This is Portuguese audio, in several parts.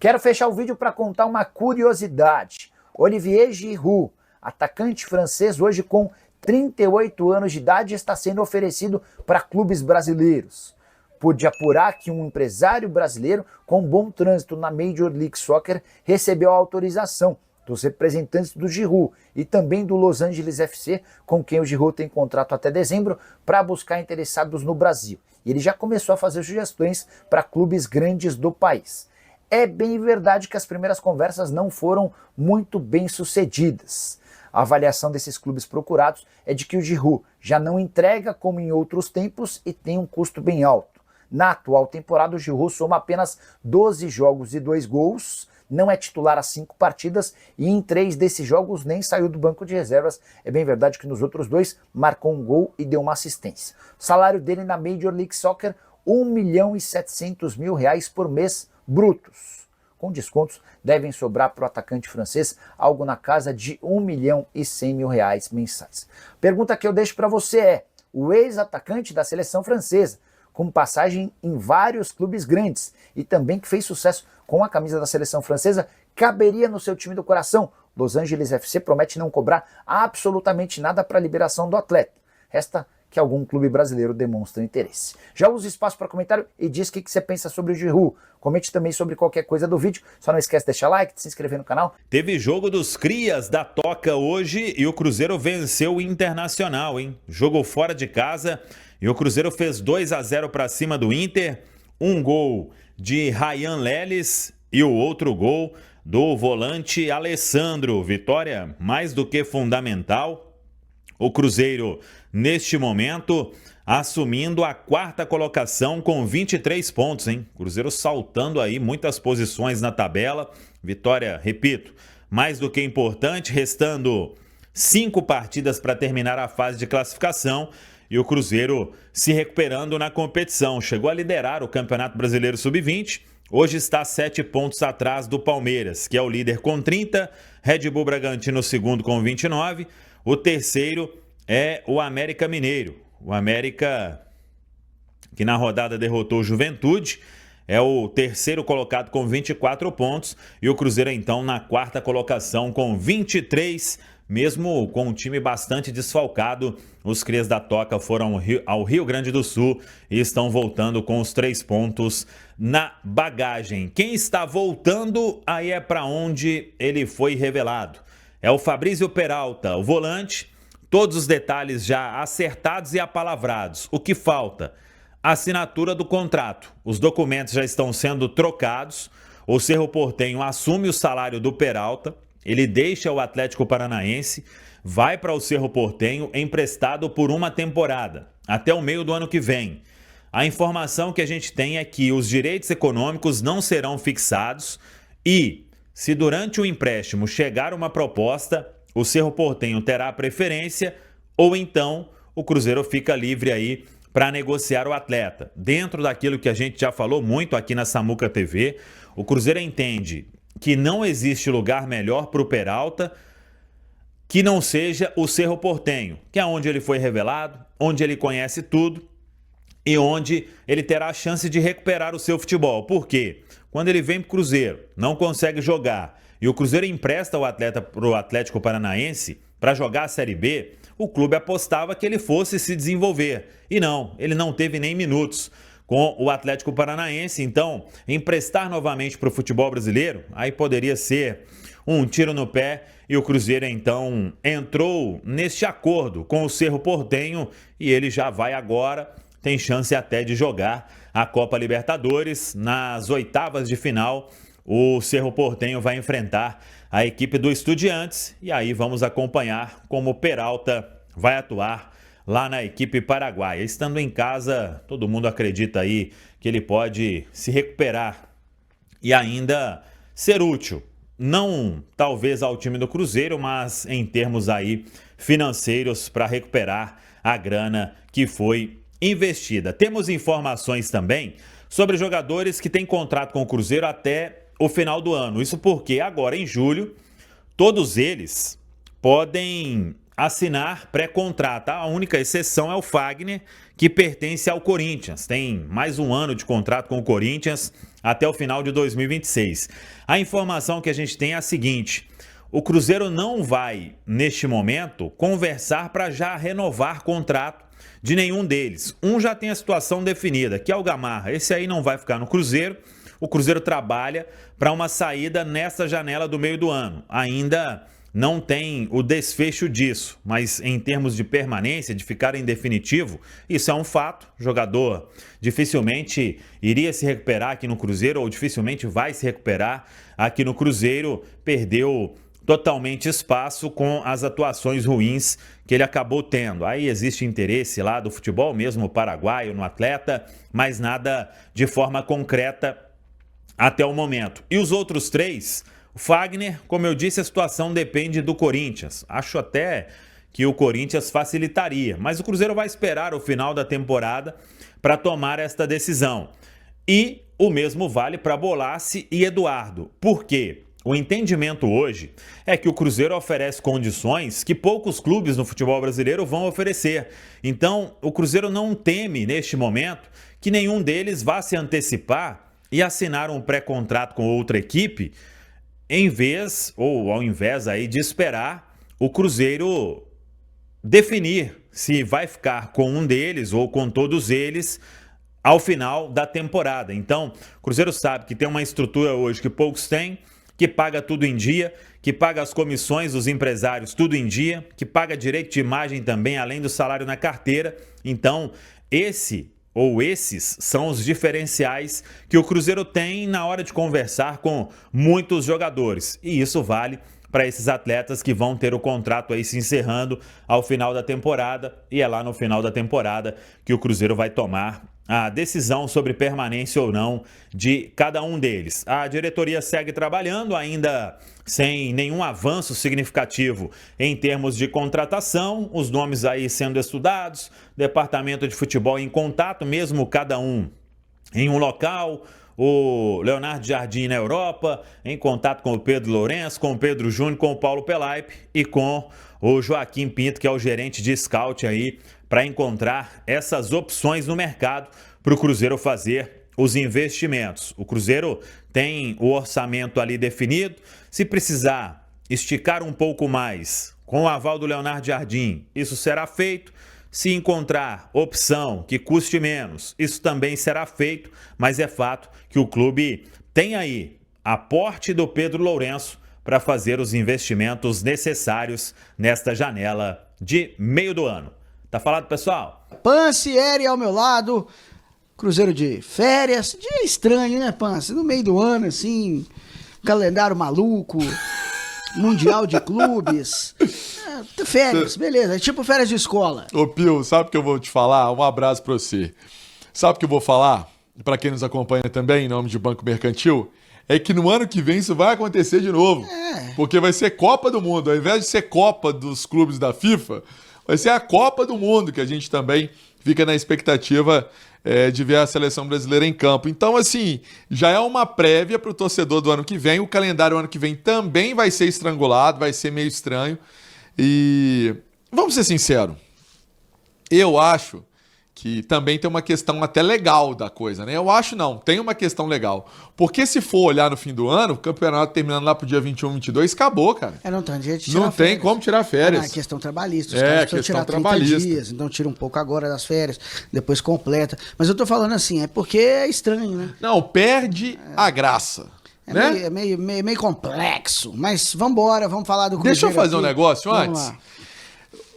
Quero fechar o vídeo para contar uma curiosidade. Olivier Giroud, atacante francês, hoje com 38 anos de idade, está sendo oferecido para clubes brasileiros. Pude apurar que um empresário brasileiro com bom trânsito na Major League Soccer recebeu a autorização dos representantes do Giroud e também do Los Angeles FC, com quem o Giroud tem contrato até dezembro, para buscar interessados no Brasil. E ele já começou a fazer sugestões para clubes grandes do país. É bem verdade que as primeiras conversas não foram muito bem sucedidas. A avaliação desses clubes procurados é de que o Giroud já não entrega como em outros tempos e tem um custo bem alto. Na atual temporada, o Giroud soma apenas 12 jogos e 2 gols, não é titular há 5 partidas e em 3 desses jogos nem saiu do banco de reservas. É bem verdade que nos outros 2 marcou um gol e deu uma assistência. O salário dele na Major League Soccer, R$1.700.000 por mês brutos. Com descontos, devem sobrar para o atacante francês algo na casa de R$1.100.000 mensais. Pergunta que eu deixo para você é: o ex-atacante da seleção francesa, com passagem em vários clubes grandes e também que fez sucesso com a camisa da seleção francesa, caberia no seu time do coração? Los Angeles FC promete não cobrar absolutamente nada para a liberação do atleta. Resta que algum clube brasileiro demonstre interesse. Já usa espaço para comentário e diz o que você pensa sobre o Giroud. Comente também sobre qualquer coisa do vídeo. Só não esquece de deixar like, de se inscrever no canal. Teve jogo dos crias da Toca hoje e o Cruzeiro venceu o Internacional, hein? Jogou fora de casa e o Cruzeiro fez 2-0 para cima do Inter. Um gol de Ryan Leles e o outro gol do volante Alessandro. Vitória mais do que fundamental. O Cruzeiro, neste momento, assumindo a 4ª colocação com 23 pontos, hein? Cruzeiro saltando aí muitas posições na tabela. Vitória, repito, mais do que importante, restando 5 partidas para terminar a fase de classificação. E o Cruzeiro se recuperando na competição. Chegou a liderar o Campeonato Brasileiro Sub-20. Hoje está 7 pontos atrás do Palmeiras, que é o líder com 30. Red Bull Bragantino, segundo, com 29. O terceiro é o América Mineiro. O América, que na rodada derrotou o Juventude, é o terceiro colocado com 24 pontos. E o Cruzeiro, então, na 4ª colocação com 23, mesmo com um time bastante desfalcado. Os crias da Toca foram ao Rio Grande do Sul e estão voltando com os 3 pontos na bagagem. Quem está voltando aí é para onde ele foi revelado. É o Fabrício Peralta, o volante. Todos os detalhes já acertados e apalavrados. O que falta? A assinatura do contrato. Os documentos já estão sendo trocados. O Cerro Porteño assume o salário do Peralta. Ele deixa o Atlético Paranaense, vai para o Cerro Porteño emprestado por uma temporada, até o meio do ano que vem. A informação que a gente tem é que os direitos econômicos não serão fixados e, se durante o empréstimo chegar uma proposta, o Cerro Porteño terá preferência ou então o Cruzeiro fica livre aí para negociar o atleta. Dentro daquilo que a gente já falou muito aqui na Samuca TV, o Cruzeiro entende que não existe lugar melhor para o Peralta que não seja o Cerro Porteño, que é onde ele foi revelado, onde ele conhece tudo e onde ele terá a chance de recuperar o seu futebol. Por quê? Quando ele vem para o Cruzeiro, não consegue jogar e o Cruzeiro empresta o atleta para o Atlético Paranaense para jogar a Série B, o clube apostava que ele fosse se desenvolver. E não, ele não teve nem minutos com o Atlético Paranaense. Então, emprestar novamente para o futebol brasileiro, aí poderia ser um tiro no pé. E o Cruzeiro, então, entrou neste acordo com o Cerro Porteño e ele já vai agora, tem chance até de jogar a Copa Libertadores. Nas 8ª de final, o Cerro Porteño vai enfrentar a equipe do Estudiantes e aí vamos acompanhar como o Peralta vai atuar lá na equipe paraguaia. Estando em casa, todo mundo acredita aí que ele pode se recuperar e ainda ser útil. Não talvez ao time do Cruzeiro, mas em termos aí financeiros para recuperar a grana que foi investida. Temos informações também sobre jogadores que têm contrato com o Cruzeiro até o final do ano. Isso porque agora em julho, todos eles podem assinar pré-contrato. A única exceção é o Fagner, que pertence ao Corinthians. Tem mais um ano de contrato com o Corinthians até o final de 2026. A informação que a gente tem é a seguinte: o Cruzeiro não vai, neste momento, conversar para já renovar contrato de nenhum deles. Um já tem a situação definida, que é o Gamarra. Esse aí não vai ficar no Cruzeiro. O Cruzeiro trabalha para uma saída nessa janela do meio do ano. Ainda não tem o desfecho disso, mas em termos de permanência, de ficar em definitivo, isso é um fato. O jogador dificilmente iria se recuperar aqui no Cruzeiro, ou dificilmente vai se recuperar aqui no Cruzeiro. Perdeu totalmente espaço com as atuações ruins que ele acabou tendo. Aí existe interesse lá do futebol mesmo paraguaio no atleta, mas nada de forma concreta até o momento. E os outros três, o Fagner, como eu disse, a situação depende do Corinthians. Acho até que o Corinthians facilitaria, mas o Cruzeiro vai esperar o final da temporada para tomar esta decisão. E o mesmo vale para Bolassi e Eduardo. Por quê? O entendimento hoje é que o Cruzeiro oferece condições que poucos clubes no futebol brasileiro vão oferecer. Então, o Cruzeiro não teme, neste momento, que nenhum deles vá se antecipar e assinar um pré-contrato com outra equipe, ao invés aí de esperar o Cruzeiro definir se vai ficar com um deles ou com todos eles ao final da temporada. Então, o Cruzeiro sabe que tem uma estrutura hoje que poucos têm, que paga tudo em dia, que paga as comissões dos empresários tudo em dia, que paga direito de imagem também, além do salário na carteira. Então, esses são os diferenciais que o Cruzeiro tem na hora de conversar com muitos jogadores. E isso vale para esses atletas que vão ter o contrato aí se encerrando ao final da temporada. E é lá no final da temporada que o Cruzeiro vai tomar a decisão sobre permanência ou não de cada um deles. A diretoria segue trabalhando, ainda sem nenhum avanço significativo em termos de contratação, os nomes aí sendo estudados, departamento de futebol em contato, mesmo cada um em um local. O Leonardo Jardim na Europa, em contato com o Pedro Lourenço, com o Pedro Júnior, com o Paulo Pelaipe e com o Joaquim Pinto, que é o gerente de scout aí, para encontrar essas opções no mercado para o Cruzeiro fazer os investimentos. O Cruzeiro tem o orçamento ali definido. Se precisar esticar um pouco mais com o aval do Leonardo Jardim, isso será feito. Se encontrar opção que custe menos, isso também será feito, mas é fato que o clube tem aí aporte do Pedro Lourenço para fazer os investimentos necessários nesta janela de meio do ano. Tá falado, pessoal? Pancieri ao meu lado, Cruzeiro de férias, dia estranho, né, Panci? No meio do ano, assim, calendário maluco, mundial de clubes, férias, beleza, é tipo férias de escola. Ô Pio, sabe o que eu vou te falar? Um abraço pra você. Sabe o que eu vou falar? Pra quem nos acompanha também, em nome de Banco Mercantil, é que no ano que vem isso vai acontecer de novo. Porque vai ser Copa do Mundo, ao invés de ser Copa dos clubes da FIFA, vai ser a Copa do Mundo, que a gente também fica na expectativa de ver a seleção brasileira em campo. Então, assim, já é uma prévia para o torcedor do ano que vem. O calendário do ano que vem também vai ser estrangulado, vai ser meio estranho. E vamos ser sinceros, eu acho que também tem uma questão até legal da coisa, né? Eu acho não, tem uma questão legal. Porque se for olhar no fim do ano, o campeonato terminando lá pro dia 21, 22, acabou, cara. Não tem jeito de tirar Não tem como tirar férias. É questão trabalhista. Os caras precisam tirar 30 dias, então tira um pouco agora das férias, depois completa. Mas eu tô falando assim, é porque é estranho, né? Não, perde a graça. É né? meio complexo, mas vambora, vamos falar do Cruzeiro. Deixa eu fazer aqui. Um negócio Vamos antes.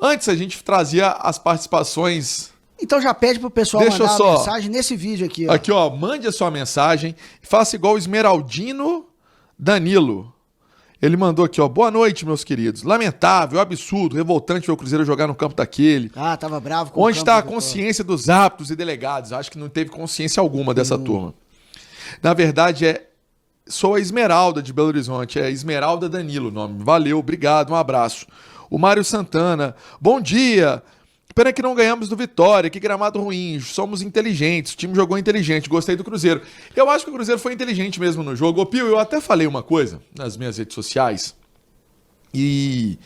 lá. Antes a gente trazia as participações. Então já pede pro pessoal Deixa mandar eu só... a mensagem nesse vídeo aqui, ó. Aqui, ó, mande a sua mensagem e faça igual o Esmeraldino Danilo. Ele mandou aqui, ó, boa noite, meus queridos. Lamentável, absurdo, revoltante ver o Cruzeiro jogar no campo daquele. Tava bravo com Onde está a consciência dos árbitros e delegados? Acho que não teve consciência alguma dessa turma. Na verdade, sou a Esmeralda de Belo Horizonte, é Esmeralda Danilo o nome. Valeu, obrigado, um abraço. O Mário Santana, bom dia. Pena que não ganhamos do Vitória, que gramado ruim, somos inteligentes, o time jogou inteligente, gostei do Cruzeiro. Eu acho que o Cruzeiro foi inteligente mesmo no jogo. Ô Pio, eu até falei uma coisa nas minhas redes sociais e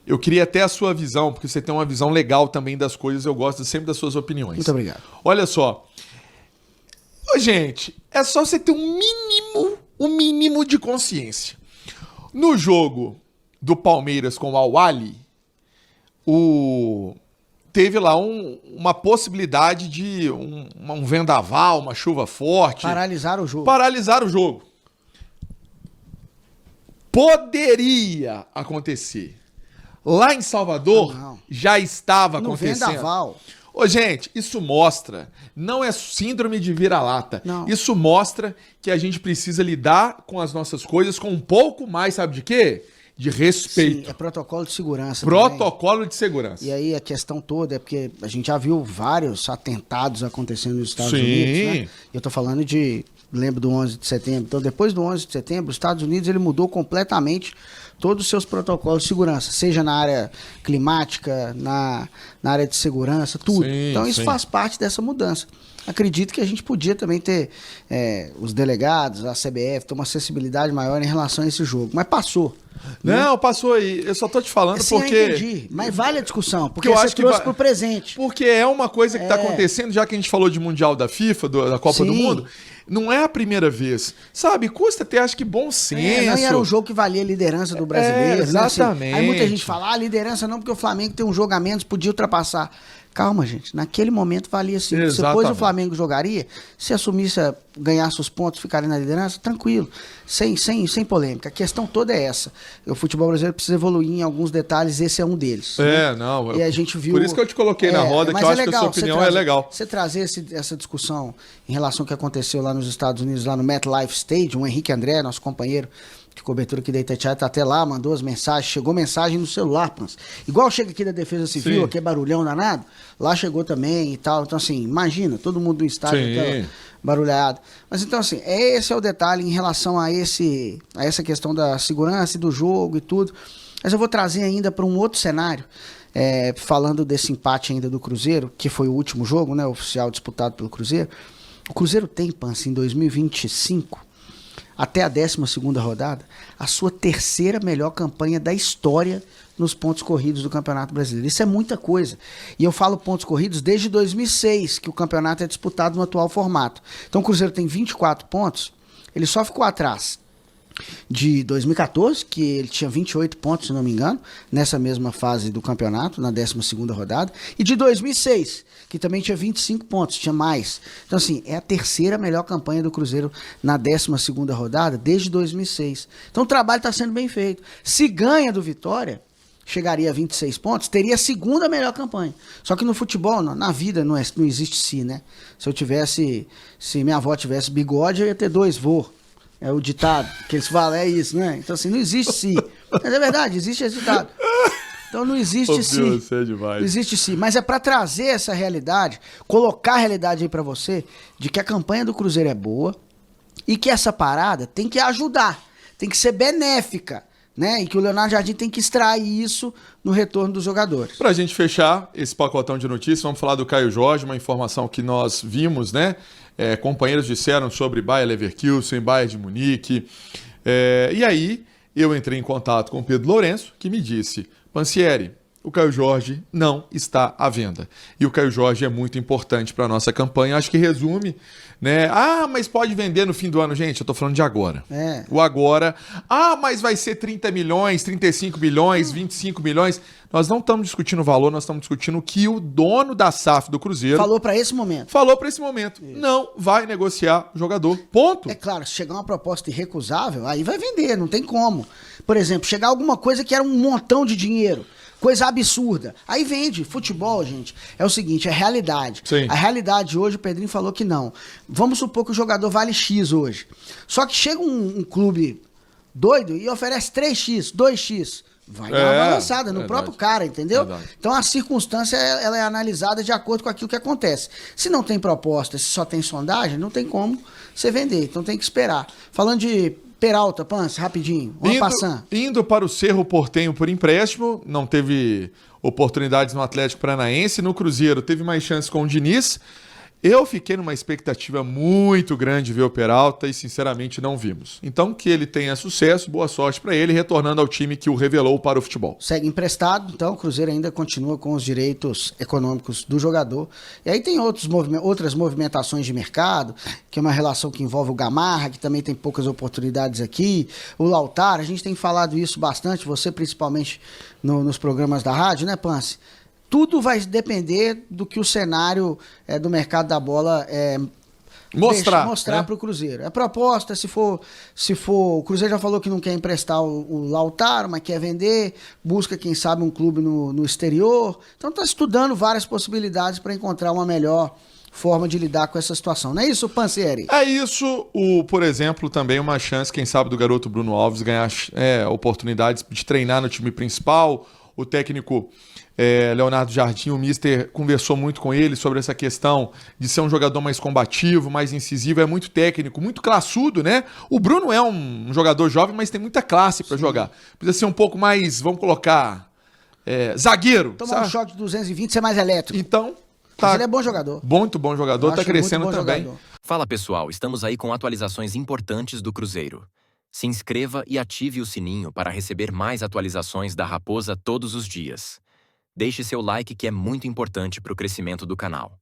eu queria até a sua visão, porque você tem uma visão legal também das coisas, eu gosto sempre das suas opiniões. Muito obrigado. Olha só, Ô, gente, é só você ter um mínimo de consciência. No jogo do Palmeiras com o Al-Ahly, teve lá uma possibilidade de um vendaval, uma chuva forte. Paralisaram o jogo. Paralisaram o jogo. Poderia acontecer. Lá em Salvador, já estava acontecendo. Vendaval. Ô, gente, isso mostra, não é síndrome de vira-lata. Não. Isso mostra que a gente precisa lidar com as nossas coisas com um pouco mais, sabe de quê? De respeito. Sim, é protocolo de segurança. Protocolo de segurança. E aí a questão toda é porque a gente já viu vários atentados acontecendo nos Estados Sim. Unidos, né? Eu tô falando lembro do 11 de setembro. Então, depois do 11 de setembro, os Estados Unidos ele mudou completamente todos os seus protocolos de segurança, seja na área climática, na área de segurança, tudo. Sim, então, isso faz parte dessa mudança. Acredito que a gente podia também ter os delegados, a CBF, ter uma acessibilidade maior em relação a esse jogo. Mas passou. Não, passou aí. Eu só tô te falando Sim, porque... eu entendi. Mas vale a discussão, porque eu você acho que trouxe pro presente. Porque é uma coisa que tá acontecendo, já que a gente falou de Mundial da FIFA, da Copa do Sim. Mundo, não é a primeira vez. Sabe, custa até, acho que bom senso. Não era um jogo que valia a liderança do brasileiro. exatamente. Né? Assim, aí muita gente fala, liderança não, porque o Flamengo tem um jogo a menos, podia ultrapassar. Calma, gente. Naquele momento valia sim. Depois o Flamengo jogaria, se assumisse, ganhasse os pontos, ficaria na liderança, tranquilo. Sem polêmica. A questão toda é essa. O futebol brasileiro precisa evoluir em alguns detalhes, esse é um deles. Não. E a gente viu... Por isso que eu te coloquei na roda, que eu acho que a sua opinião é legal. Você trazer essa discussão em relação ao que aconteceu lá nos Estados Unidos, lá no MetLife Stadium, o Henrique André, nosso companheiro de cobertura aqui da Itatiaia, tá até lá, mandou as mensagens, chegou mensagem no celular, Pans. Igual chega aqui da Defesa Civil, Sim. aqui é barulhão danado, lá chegou também e tal. Então, assim, imagina, todo mundo do estádio até barulhado. Mas então, assim, esse é o detalhe em relação a essa questão da segurança e do jogo e tudo. Mas eu vou trazer ainda para um outro cenário, falando desse empate ainda do Cruzeiro, que foi o último jogo, né, oficial disputado pelo Cruzeiro. O Cruzeiro tem, Pans, em 2025... até a 12ª rodada, a sua terceira melhor campanha da história nos pontos corridos do Campeonato Brasileiro. Isso é muita coisa. E eu falo pontos corridos desde 2006, que o campeonato é disputado no atual formato. Então o Cruzeiro tem 24 pontos, ele só ficou atrás de 2014, que ele tinha 28 pontos, se não me engano, nessa mesma fase do campeonato, na 12ª rodada, e de 2006, que também tinha 25 pontos, tinha mais. Então, assim, é a terceira melhor campanha do Cruzeiro na 12ª rodada desde 2006. Então, o trabalho está sendo bem feito. Se ganha do Vitória, chegaria a 26 pontos, teria a segunda melhor campanha. Só que no futebol, na vida, não existe si, né? Se minha avó tivesse bigode, eu ia ter 2 vô. É o ditado que eles falam, é isso, né? Então, assim, não existe si. Mas é verdade, existe esse ditado. Então, não existe si. Não existe si. Mas é para trazer essa realidade, colocar a realidade aí para você, de que a campanha do Cruzeiro é boa e que essa parada tem que ajudar, tem que ser benéfica, né? E que o Leonardo Jardim tem que extrair isso no retorno dos jogadores. Pra gente fechar esse pacotão de notícias, vamos falar do Caio Jorge, uma informação que nós vimos, né? Companheiros disseram sobre Bayer Leverkusen, Bayern de Munique. E aí eu entrei em contato com o Pedro Lourenço, que me disse: Pansieri, o Caio Jorge não está à venda. E o Caio Jorge é muito importante para a nossa campanha. Acho que resume, né? Mas pode vender no fim do ano. Gente, eu estou falando de agora. O agora. Mas vai ser 30 milhões, 35 milhões, 25 milhões. Nós não estamos discutindo o valor, nós estamos discutindo o que o dono da SAF do Cruzeiro... Falou para esse momento. Isso. Não vai negociar o jogador. Ponto. É claro, se chegar uma proposta irrecusável, aí vai vender, não tem como. Por exemplo, chegar alguma coisa que era um montão de dinheiro, coisa absurda, aí vende. Futebol, gente, é o seguinte, é realidade. Sim. A realidade hoje, o Pedrinho falou que não. Vamos supor que o jogador vale X hoje. Só que chega um clube doido e oferece 3X, 2X... Vai dar uma balançada no próprio cara, entendeu? Verdade. Então a circunstância ela é analisada de acordo com aquilo que acontece. Se não tem proposta, se só tem sondagem, não tem como você vender. Então tem que esperar. Falando de Peralta, Pans, rapidinho. Indo para o Cerro Porteño por empréstimo, não teve oportunidades no Atlético Paranaense. No Cruzeiro teve mais chances com o Diniz. Eu fiquei numa expectativa muito grande de ver o Peralta e, sinceramente, não vimos. Então, que ele tenha sucesso, boa sorte para ele, retornando ao time que o revelou para o futebol. Segue emprestado, então o Cruzeiro ainda continua com os direitos econômicos do jogador. E aí tem outras movimentações de mercado, que é uma relação que envolve o Gamarra, que também tem poucas oportunidades aqui, o Lautaro, a gente tem falado isso bastante, você principalmente nos programas da rádio, né, Pance? Tudo vai depender do que o cenário do mercado da bola mostrar né? para o Cruzeiro. É proposta, se for, o Cruzeiro já falou que não quer emprestar o Lautaro, mas quer vender, busca, quem sabe, um clube no exterior. Então está estudando várias possibilidades para encontrar uma melhor forma de lidar com essa situação. Não é isso, Pansieri? É isso, por exemplo, também uma chance, quem sabe, do garoto Bruno Alves ganhar oportunidades de treinar no time principal. O técnico Leonardo Jardim, o mister, conversou muito com ele sobre essa questão de ser um jogador mais combativo, mais incisivo, é muito técnico, muito classudo, né? O Bruno é um jogador jovem, mas tem muita classe para jogar. Precisa ser um pouco mais, vamos colocar, zagueiro. Tomar um shot de 220, ser mais elétrico. Então, mas ele é bom jogador. Muito bom jogador, tá crescendo também. Jogador. Fala pessoal, estamos aí com atualizações importantes do Cruzeiro. Se inscreva e ative o sininho para receber mais atualizações da Raposa todos os dias. Deixe seu like, que é muito importante para o crescimento do canal.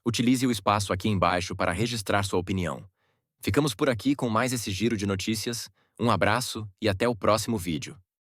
Utilize o espaço aqui embaixo para registrar sua opinião. Ficamos por aqui com mais esse giro de notícias. Um abraço e até o próximo vídeo.